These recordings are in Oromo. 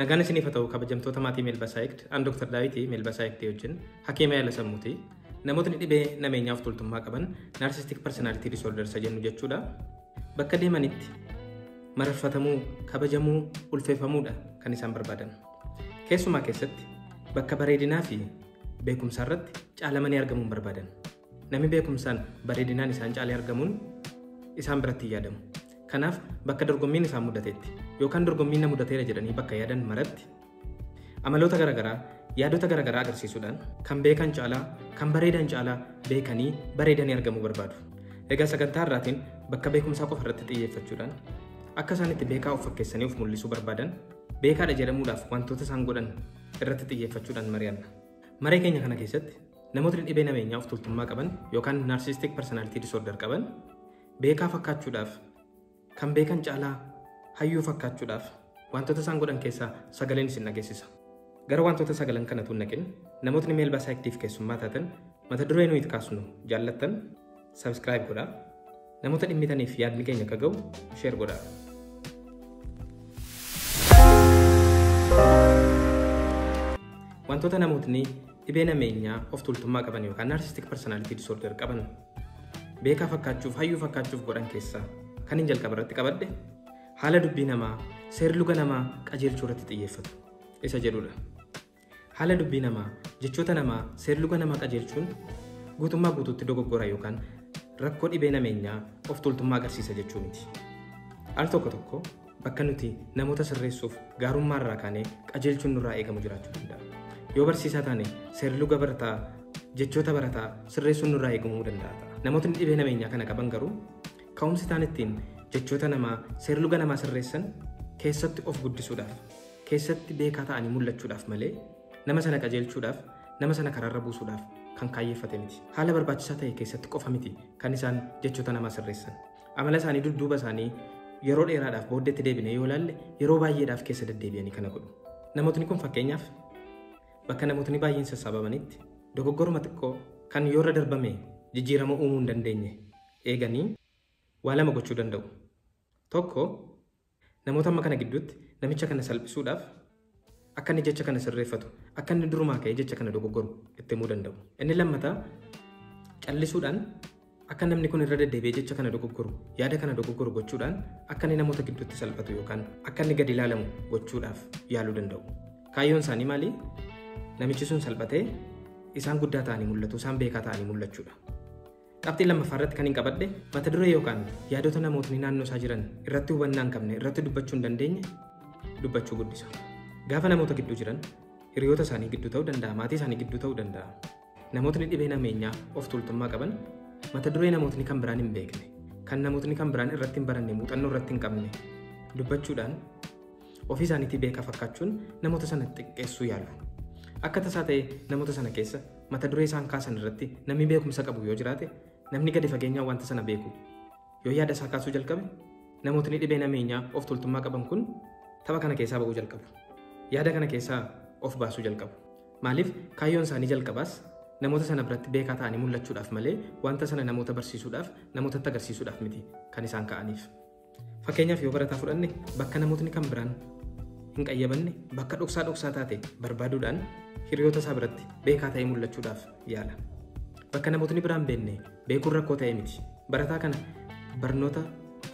Nagaan isiniif haa ta'u kabajamtoota maatii Meelbasaayikd an Dr. Daawit Meelbasaayikd wajjin hakiima yaala sammuuti. Namootni dhibee nameenyaaf tultummaa qaban narcissistic personality disorder jennu jechuudha. Bakka deemanitti mararfatamuu, kabajamuu, ulfeeffamuudha kan isaan barbaadan. Keessumaa keessatti bakka bareedinaa fi beekumsaa irratti caalamanii argamuun barbaadan. Namni beekumsaan bareedinaan isaan caalee argamuun isaan biratti yaadamu. Kanaaf bakka dorgommiin isaan mudateetti yookaan dorgommiin na mudateera jedhanii bakka yaadan maratti amaloota garaagaraa yaadota garaagaraa agarsiisuudhaan kan beekan caalaa kan bareedan caalaa beekanii bareedanii argamuu barbaadu. Egaa sagantaa irraatiin bakka beekumsaa qofa irratti xiyyeeffachuudhaan akka isaan itti beekaa of fakkeessanii of mul'isuu barbaadan beekaadha jedhamuudhaaf wantoota isaan godhan irratti xiyyeeffachuudhaan mari'anna. Maree keenya kana keessatti namootni dhibee nameenyaa of tultummaa qaban yookaan narcissistic personality disorder qaban beekaa fakkaachuudhaaf kan beekan caalaa hayyuu fakkaachuudhaaf wantoota isaan godhan keessaa sagaleen isin dhageessisa. Gara wantoota sagalan kanatu naqin namootni Meelbasaayikdiif keessummaa taatan mata duree nuyi kaasnu jaallattan subscribe godhaa. Namoota dhimmitaniif yaadni keenya akka ga'u share godhaa. Wantoota namootni dhibee nameenyaa of tultummaa qaban yookaan narcissistic personality disorder qaban beekaa fakkaachuuf hayyuu fakkaachuuf godhan keessaa kan hin jalqaba irratti qabadde haala dubbii namaa seerri luga namaa qajeelchuu irratti xiyyeeffatu isa jedhudha. Haala dubbii namaa jechoota namaa seerri luga namaa qajeelchuun guutummaa guutuutti dogoggora yookaan rakkoo dhibee nameenyaa of tultummaa agarsiisa jechuu miti. Al tokko tokko bakka nuti namoota sirreessuuf gaarummaa irraa kaanee qajeelchuun nurraa eegamu jiraachuu danda'a. Yoo barsiisaa taane seerri luga barataa jechoota barataa sirreessuun nurraa eegamuu danda'a. Namootni dhibee nameenyaa kana qaban garuu ka'umsi isaan ittiin jechoota namaa seerri luga namaa sirreessan keessatti of guddisuudhaaf keessatti beekaa ta'anii mul'achuudhaaf malee nama sana qajeelchuudhaaf nama sana karaarra buusuudhaaf kan kaayyeeffate miti. Haala barbaachisaa ta'e keessatti qofa miti kan isaan jechoota namaa sirreessan. Amala isaanii dudduuba isaanii yeroo dheeraadhaaf booddeetti deebine yoo ilaalle yeroo baay'eedhaaf keessa deddeebi'anii kana godhu. Namootni kun fakkeenyaaf bakka namootni baay'een sassaabamanitti dogoggoruma xiqqoo kan yoo irra darbame jijjiirama uumuu hin dandeenye eeganii waa lama gochuu danda'u. Tokko namoota amma kana gidduutti namicha kana salphisuudhaaf akka inni jecha kana sirreeffatu akka inni durumaa ka'ee jecha kana dogoggoru itti himuu danda'u. Inni lammataa callisuudhaan akka namni kun irra deddeebi'ee jecha kana dogoggoru yaada kana dogoggoru gochuudhaan akka inni namoota gidduutti salphatu yookaan akka inni gadi ilaalamu gochuudhaaf yaaluu danda'u. Kaayyoon isaanii maali? Namichi sun salphatee isaan guddaa ta'anii mul'atu, isaan beekaa ta'anii mul'achuudha. Qabxii lammaffaa irratti kan hin qabadde mata duree yookaan yaadota namootni naannoo isaa jiran irratti hubannaa hin qabne irratti dubbachuu hin dandeenye dubbachuu guddisa. Gaafa namoota gidduu jiran hiriyoota isaanii gidduu ta'uu danda'a, maatii isaanii gidduu ta'uu danda'a. Namootni dhibee nameenyaa of tultummaa qaban mata duree namootni kan biraan hin beekne kan namootni kan biraan irratti hin baranne muuxannoo irratti hin qabne dubbachuudhaan ofii isaaniitii beekaa fakkaachuun namoota sana xiqqeessuu yaalu. Akka tasaa ta'e namoota sana keessa mata duree isaan kaasan irratti namni beekumsa qabu yoo jiraate namni gadi fageenyaa wanta sana beeku yoo yaada isaa kaasuu jalqabe namootni dhibee nameenyaa of tultummaa qaban kun tapha kana keessaa ba'uu jalqabu. Yaada kana keessaa of baasuu jalqabu. Maaliif kaayyoon isaanii jalqabaas namoota sana biratti beekaa ta'anii mul'achuudhaaf malee wanta sana namoota barsiisuudhaaf namootatti agarsiisuudhaaf miti kan isaan ka'aniif. Fakkeenyaaf yoo barataa fudhanne bakka namootni kan biraan hin qayyabanne bakka dhoksaa taate barbaaduudhaan hiriyoota isaa biratti beekaa ta'ee mul'achuudhaaf yaala. Bakka namootni biraan beekne beekuun rakkoo ta'e miti. Barataa kana barnoota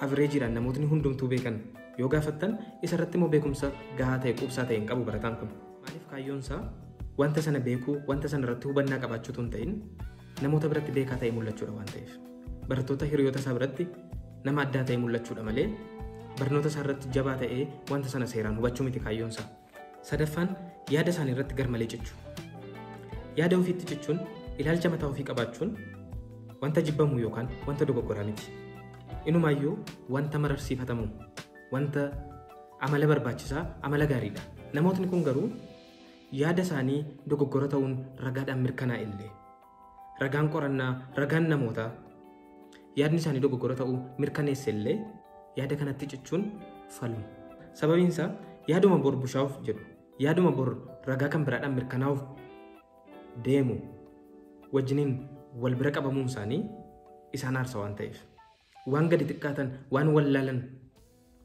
averaajiidhaan namootni hundumtuu beekan yoo gaafattan isa irratti immoo beekumsa gahaa ta'e quubsaa ta'e hin qabu barataan kun. Maaliif kaayyoon isaa wanta sana beekuu wanta sana irratti hubannaa qabaachuutu hin ta'in namoota biratti beekaa ta'ee mul'achuudha waan ta'eef. Barattoota hiriyoota isaa biratti nama addaa ta'ee mul'achuudha malee barnoota isaa irratti jabaa ta'ee wanta sana seeraan hubachuu miti kaayyoon isaa. Sadaffaan yaada isaanii irratti garmalee cichu. Yaada ofiitti cichuun ilaalcha mataa ofii qabaachuun wanta jibbamu yookaan wanta dogoggoraa miti. Inumaayyuu wanta mararsiifatamu wanta amala barbaachisaa amala gaariidha. Namootni kun garuu yaada isaanii dogoggora ta'uun ragaadhaan mirkanaa'e illee ragaan qorannaa ragaan namootaa yaadni isaanii dogoggora ta'uu mirkaneesse illee yaada kanatti cichuun falmu. Sababiin isaa yaaduma bor bushaa'uuf jedhu yaaduma bor ragaa kan biraadhaan mirkanaa'uuf deemu wajjiniin wal bira qabamuun isaanii isaan aarsa waan ta'eef waan gadi xiqqaatan waan wallaalan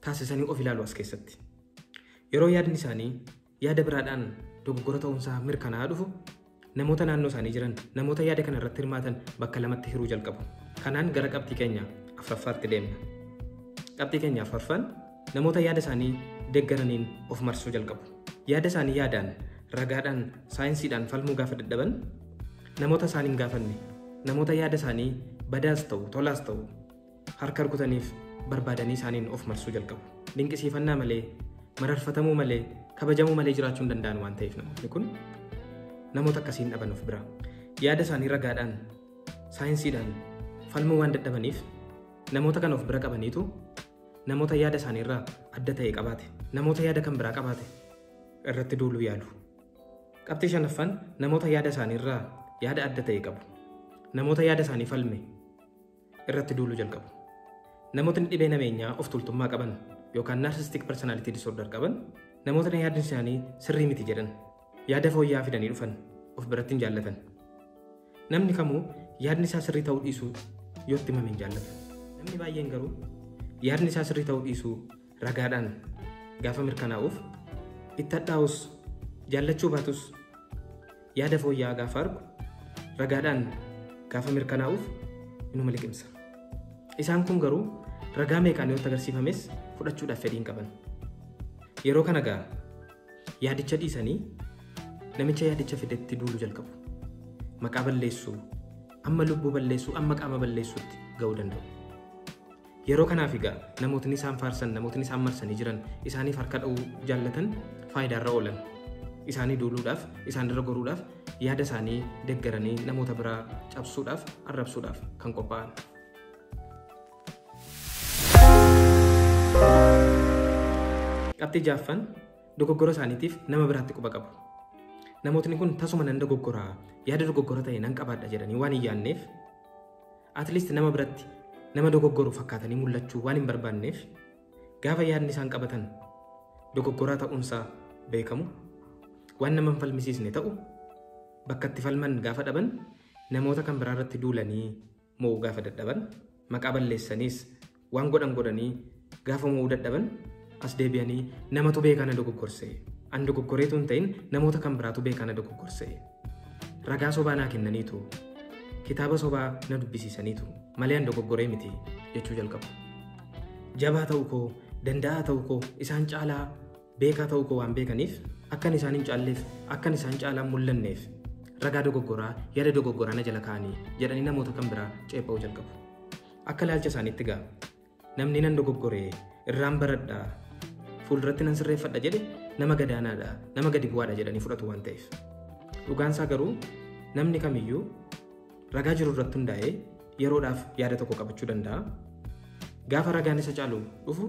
taasisanii of ilaalu as keessatti. Yeroo yaadni isaanii yaada biraadhaan dogoggora ta'uunsaa mirkanaa'aa dhufu namoota naannoo isaanii jiran namoota yaada kana irratti hirmaatan bakka lamatti hiruu jalqabu. Kanaan gara qabxii keenya afuraffaatti deemna. Qabxii keenya afuraffaan namoota yaada isaanii deeggaraniin of marsuu jalqabu. Yaada isaanii yaadaan, ragaadhaan, saayinsiidhaan falmuu gaafa dadhaban namoota isaanii hin gaafanne, namoota yaada isaanii badaas ta'u tolaas ta'u harka rukutaniif barbaadanii isaaniin of marsuu jalqabu. Dinqisiifannaa malee, mararfatamuu malee, kabajamuu malee jiraachuu hin danda'an waan ta'eef namoonni kun namoota akkasiin dhaban of bira. Yaada isaanii ragaadhaan, saayinsiidhaan falmuu waan dadhabaniif namoota kan of bira qabaniitu namoota yaada isaanii irraa adda ta'e qabaate, namoota yaada kan biraa qabaate irratti duuluu yaalu. Qabxii shanaffaan namoota yaada isaanii irraa yaada adda ta'e qabu, namoota yaada isaanii falme irratti duuluu jalqabu. Namootni dhibee nameenyaa of tuultummaa qaban yookaan narcissistic personality disorder qaban namoota yaadni isaanii sirrii miti jedhan yaada fooyya'aa fidanii dhufan of biratti hin jaallatan. Namni kamuu yaadni isaa sirrii ta'uu dhiisuu yoo itti himame hin jaallatu. Namni baay'een garuu yaadni isaa sirrii ta'uu dhiisuu ragaadhaan gaafa mirkanaa'uuf itti hadhaa'us jaallachuu baatus yaada fooyya'aa gaafa argu ragaadhaan gaafa mirkanaa'uuf inuma liqimsa. Isaan kun garuu ragaa meeqaan yoo agarsiifames fudhachuudhaaf fedhii hin qaban. Yeroo kana gaa yaadicha dhiisanii namicha yaadicha fidetti duuluu jalqabu. Maqaa balleessuu, amma lubbuu balleessuu, amma qaama balleessuutti ga'uu danda'u. Yeroo kanaaf egaa namootni isaan faarsan, namootni isaan marsanii jiran, isaaniif harka dha'uu jaallatan faayidaarra oolan. Isaanii duuluudhaaf, isaan irra goruudhaaf, yaada isaanii deeggaranii namoota biraa cabsuudhaaf, arrabsuudhaaf kan qophaa'an. Qabxii jaaffaan dogoggora isaaniitiif nama biraatti quba qabu. Namootni kun tasuma nan dogoggoraa, yaada dogoggora ta'e nan qabaadha jedhanii waan hin yaadneef, at least nama biratti nama dogoggoru fakkaatanii mul'achuu waan hin barbaanneef, gaafa yaadni isaan qabatan dogoggoraa ta'uunsaa beekamu, waan nama hin falmisiisne ta'u, bakka itti falman gaafa dhaban, namoota kan biraa irratti duulanii mo'uu gaafa dadhaban, maqaa balleessaniis waan godhanii gaafa mo'uu dadhaban, as deebi'anii namatu beekaa na dogoggorse. An dogoggoreetu hin ta'in namoota kan biraatu beekaa na dogoggorse. Ragaa sobaa naa kennaniitu, kitaaba sobaa na dubbisiisaniitu malee an dogoggoree miti jechuu jalqabu. Jabaa ta'uu koo, danda'aa ta'uu koo, isaan caalaa beekaa ta'uu koo waan beekaniif akkan isaan hin caalleef, akkan isaan caalaa mul'anneef ragaa dogoggoraa, yaada dogoggoraa na jala kaa'anii jedhanii namoota kan biraa ceepha'uu jalqabu. Akka ilaalcha isaaniitti gaa namni nan dogoggoree irraan baradhaa fuulduratti nan sirreeffadha jedhe nama gadaanaadha, nama gadi bu'aadha jedhanii fudhatu waan ta'eef. Dhugaansaa garuu namni kamiyyuu ragaa jiru irratti hundaa'ee yeroodhaaf yaada tokko qabachuu danda'a. Gaafa ragaan isa caalu dhufu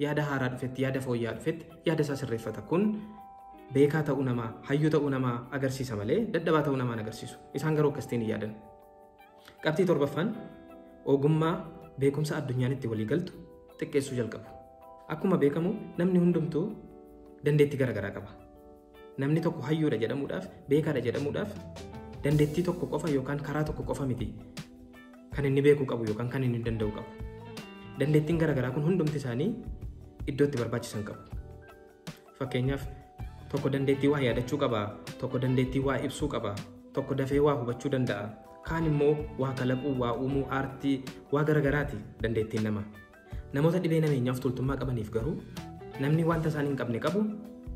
yaada haaraa dhufetti, yaada fooyya'aa dhufetti yaada isaa sirreeffata. Kun beekaa ta'uu namaa, hayyuu ta'uu namaa agarsiisa malee dadhabaa ta'uu namaa agarsiisu. Isaan garuu akkasitiin hin yaadan. Qabxii torbaffaan ogummaa beekumsa addunyaan itti walii galtu xiqqeessuu jalqabu. Akkuma beekamu namni hundumtuu dandeettii garaagaraa qaba. Namni tokko hayyuudha jedhamuudhaaf, beekaadha jedhamuudhaaf dandeettii tokko qofa yookaan karaa tokko qofa miti kan inni beekuu qabu yookaan kan inni danda'u qabu. Dandeettiin garaagaraa kun hundumti isaanii iddoo itti barbaachisan qabu. Fakkeenyaaf tokko dandeettii waa yaadachuu qaba, tokko dandeettii waa ibsuu qaba, tokko dafee waa hubachuu danda'a, kaan immoo waa kalaquu, waa uumuu, aartii, waa garaagaraati dandeettiin namaa. Namoota dhibee nameenyaaf tuultummaa qabaniif garuu namni wanta isaan hin qabne qabu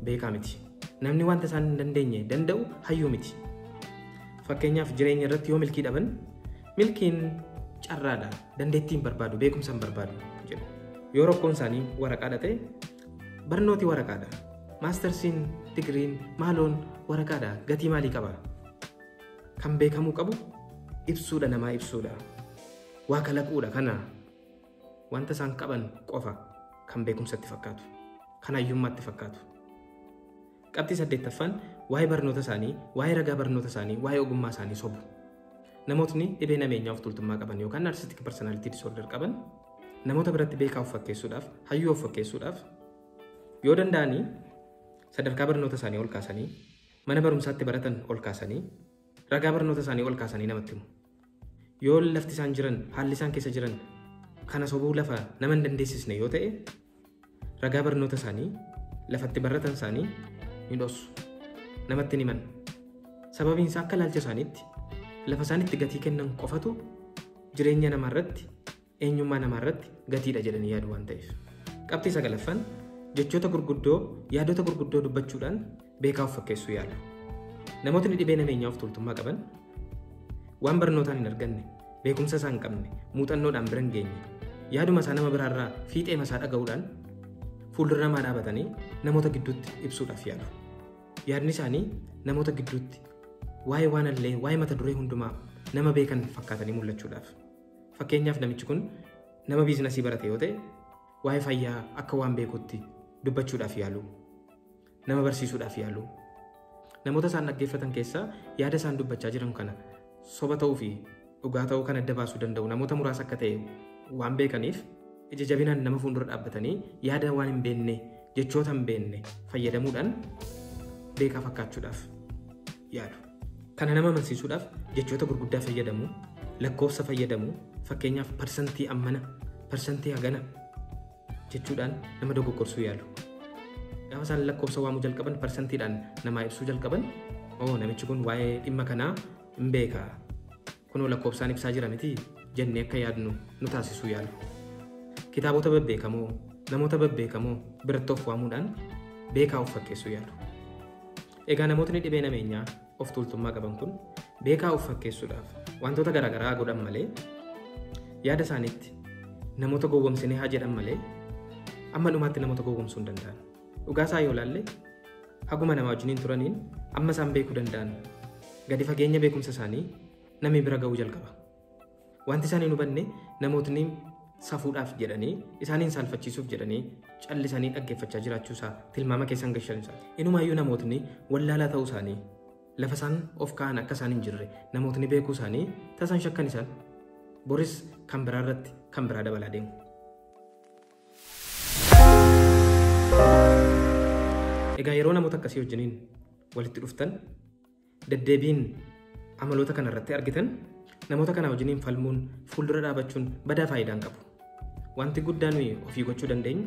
beekaa miti. Namni wanta isaan hin dandeenye danda'u hayyuu miti. Fakkeenyaaf jireenya irratti yoo milkii dhaban, milkiin carraadha, dandeettii hin barbaadu, beekumsa hin barbaadu jedhu. Yoo rakkoon isaanii waraqaadha ta'e, barnooti waraqaadha. Maastarsiin, digiriin, maaloon waraqaadha. Gatii maalii qaba? Kan beekamuu qabu ibsuudha, namaa ibsuudha. Waa kalaquudha kana. Wanta isaan qaban qofa kan beekumsatti fakkaatu, kan hayyummaatti fakkaatu. Qabxii 8ffaan waa'ee barnoota isaanii, waa'ee ragaa barnoota isaanii, waa'ee ogummaa isaanii sobu. Namootni dhibee nameenyaa of tuultummaa qaban yookaan narcissistic personality disorder qaban namoota biratti beekaa of fakkeessuudhaaf, hayyuu of fakkeessuudhaaf yoo danda'anii sadarkaa barnoota isaanii ol kaasanii, mana barumsaatti baratan ol kaasanii, ragaa barnoota isaanii ol kaasanii namatti himu. Yoo lafti isaan jiran, haalli isaan keessa jiran kana sobuu lafa nama hin dandeessisne yoo ta'e ragaa barnoota isaanii lafatti baratan isaanii ni dhoosu. Namatti ni himan. Sababiin isaa akka ilaalcha isaaniitti lafa isaaniitti gatii kennan qofatu jireenya namaarratti eenyummaa namaarratti gatiidha jedhanii yaadu waan ta'eef. Qabxii 9ffaan jechoota gurguddoo yaadota gurguddoo dubbachuudhaan beekaa of fakkeessuu yaalu. Namootni dhibee nameenyaa of tuultummaa qaban waan barnootaan hin arganne, beekumsa isaa hin qabne, muuxannoodhaan bira hin geenye, yaaduma isaa nama biraarraa fiixee masaa dhaga'uudhaan fuuldura namaa dhaabatanii namoota gidduutti ibsuudhaaf yaalu. Yaadni isaanii namoota gidduutti waa'ee waan illee waa'ee mata duree hundumaa nama beekan fakkaatanii mul'achuudhaaf. Fakkeenyaaf namichi kun nama biizinasii barate yoo ta'e waa'ee fayyaa akka waan beekutti dubbachuudhaaf yaalu. Nama barsiisuudhaaf yaalu. Namoota isaan dhaggeeffatan keessaa yaada isaan dubbachaa jiran kana soba ta'uu fi dhugaa ta'uu kan adda baasuu danda'u namoota muraasa akka ta'e waan beekaniif ija jabinaan nama fuuldura dhaabbatanii yaada waan hin beekne jechoota hin beekne fayyadamuudhaan beekaa fakkaachuudhaaf yaalu. Kana nama amansiisuudhaaf jechoota gurguddaa fayyadamu, lakkoofsa fayyadamu, fakkeenyaaf parsantii ammana, parsantii hagana jechuudhaan nama dogoggorsuu yaalu. Gaafa isaan lakkoofsa waamuu jalqaban parsantiidhaan namaa ibsuu jalqaban namichi kun waa'ee dhimma kanaa hin beekaa. Kunoo lakkoofsaan ibsaa jira miti jennee akka yaadnu nu taasisuu yaalu. Kitaabota babbeekamoo, namoota babbeekamoo biratti of waamuudhaan beekaa of fakkeessuu yaalu. Egaa namootni dhibee nameenyaa of tuultummaa qaban kun beekaa of fakkeessuudhaaf wantoota garaagaraa godhan malee yaada isaaniitti namoota gowwomsinee haa jedhan malee amma dhumaatti namoota gowwomsuu hin danda'an. Dhugaa isaa yoo ilaalle haguma nama wajjiniin turaniin amma isaan beekuu danda'an gadi fageenya beekumsa isaanii namni bira ga'uu jalqaba. Wanti isaan hin hubanne namootni safuudhaaf jedhanii isaaniin saalfachiisuuf jedhanii callisanii dhaggeeffachaa jiraachuu isaa tilmaama keessan gashan isaati. Inumaayyuu namootni wallaalaa ta'uu isaanii lafa isaan of kaa'an akka isaan hin jirre namootni beekuu isaanii tasan shakkan isaan boris kan biraa irratti kan biraa dabalaa deemu. Egaa yeroo namoota akkasii wajjiniin walitti dhuftan deddeebiin amaloota kana irratti argitan namoota kana wajjiniin falmuun fuuldura dhaabachuun badaa faayidaa hin qabu. Wanti guddaan nuyi ofii gochuu dandeenyu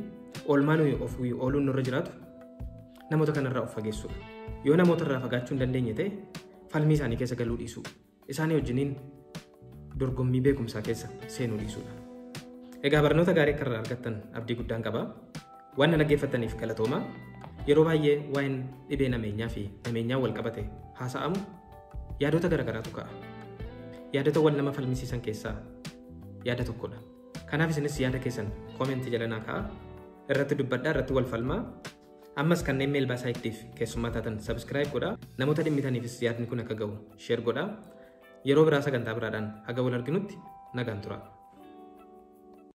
oolmaa nuyi ofii ooluun nurra jiraatu namoota kanarraa of fageessuudha. Yoo namoota irraa fagaachuu hin dandeenye ta'e falmii isaanii keessa galuu dhiisuu, isaanii wajjiniin dorgommii beekumsaa keessa seenuu dhiisuudha. Egaa barnoota gaarii akka irraa argattan abdii guddaan qaba. Waan na dhaggeeffattaniif galatoomaa. Yeroo baay'ee waa'een dhibee nameenyaa fi nameenyaa wal qabate haasa'amu yaadota garaagaraatu ka'a. Yaadota wal nama falmisiisan keessaa yaada tokkodha. Kanaaf isinis yaada keessan koomentii jala naa ka'a. Irratti dubbadhaa, irratti wal falmaa. Ammas kanneen meelbaa saayitiif keessummaa taatan sabiskiraayib godhaa. Namoota dhimmitaniifis yaadni kun akka ga'u sheer godhaa. Yeroo biraa sagantaa biraadhaan haga wal arginutti nagaan tura.